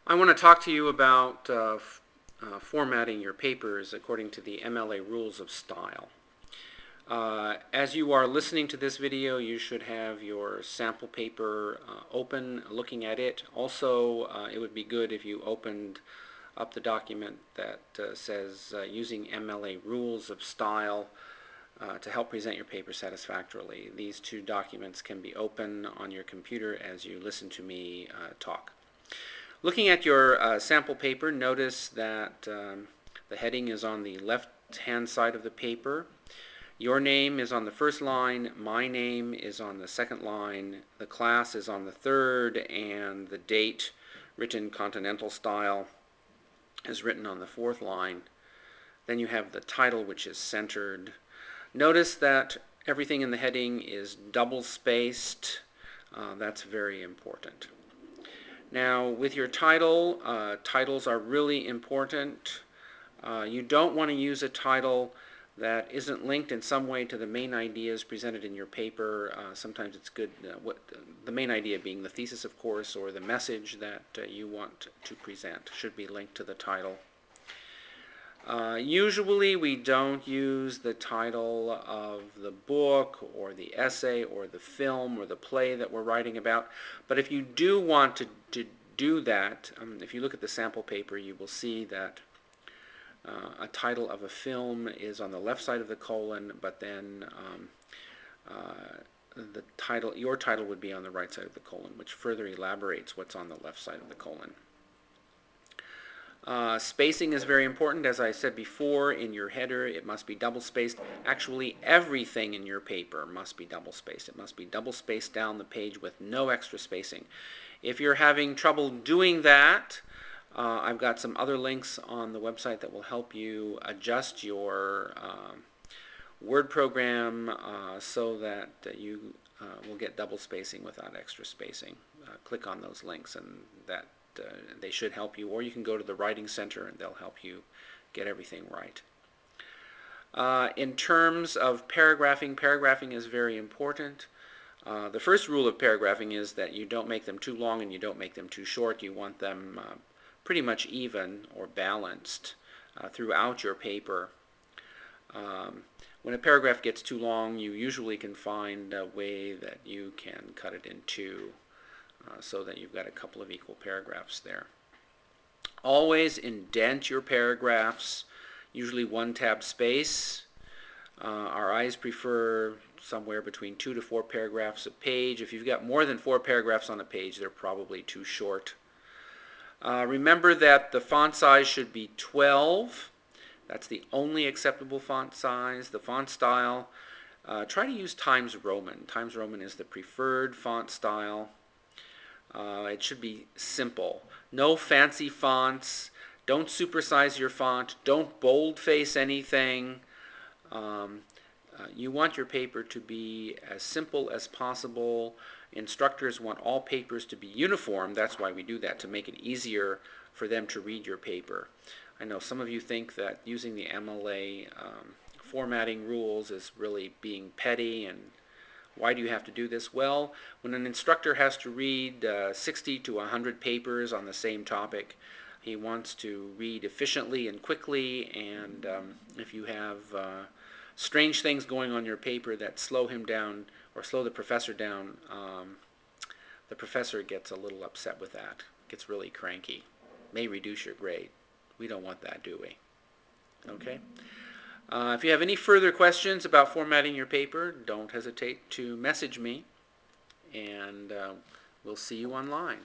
I want to talk to you about formatting your papers according to the MLA rules of style. As you are listening to this video, you should have your sample paper open, looking at it. Also, it would be good if you opened up the document that says using MLA rules of style to help present your paper satisfactorily. These two documents can be open on your computer as you listen to me talk. Looking at your sample paper, notice that the heading is on the left-hand side of the paper. Your name is on the first line, my name is on the second line, the class is on the third, and the date, written continental style, is written on the fourth line. Then you have the title, which is centered. Notice that everything in the heading is double-spaced. That's very important. Now, with your title, titles are really important. You don't want to use a title that isn't linked in some way to the main ideas presented in your paper. Sometimes it's good, the main idea being the thesis, of course, or the message that you want to present should be linked to the title. Usually we don't use the title of the book or the essay or the film or the play that we're writing about, but if you do want to do that, if you look at the sample paper, you will see that a title of a film is on the left side of the colon, but then your title would be on the right side of the colon, which further elaborates what's on the left side of the colon. Spacing is very important. As I said before, in your header it must be double-spaced. Actually, everything in your paper must be double-spaced. It must be double-spaced down the page with no extra spacing. If you're having trouble doing that, I've got some other links on the website that will help you adjust your Word program so that you will get double spacing without extra spacing. Click on those links and they should help you, or you can go to the Writing Center and they'll help you get everything right. In terms of paragraphing is very important. The first rule of paragraphing is that you don't make them too long and you don't make them too short. You want them pretty much even or balanced throughout your paper. When a paragraph gets too long, you usually can find a way that you can cut it in two so that you've got a couple of equal paragraphs there. Always indent your paragraphs, usually one tab space. Our eyes prefer somewhere between 2 to 4 paragraphs a page. If you've got more than 4 paragraphs on a page, they're probably too short. Remember that the font size should be 12. That's the only acceptable font size. The font style, try to use Times Roman. Times Roman is the preferred font style. It should be simple. No fancy fonts. Don't supersize your font. Don't boldface anything. You want your paper to be as simple as possible. Instructors want all papers to be uniform. That's why we do that, to make it easier for them to read your paper. I know some of you think that using the MLA formatting rules is really being petty, and why do you have to do this? Well, when an instructor has to read 60 to 100 papers on the same topic, he wants to read efficiently and quickly, and if you have strange things going on your paper that slow him down or slow the professor down, the professor gets a little upset with that, gets really cranky, may reduce your grade. We don't want that, do we? Okay? If you have any further questions about formatting your paper, don't hesitate to message me, and we'll see you online.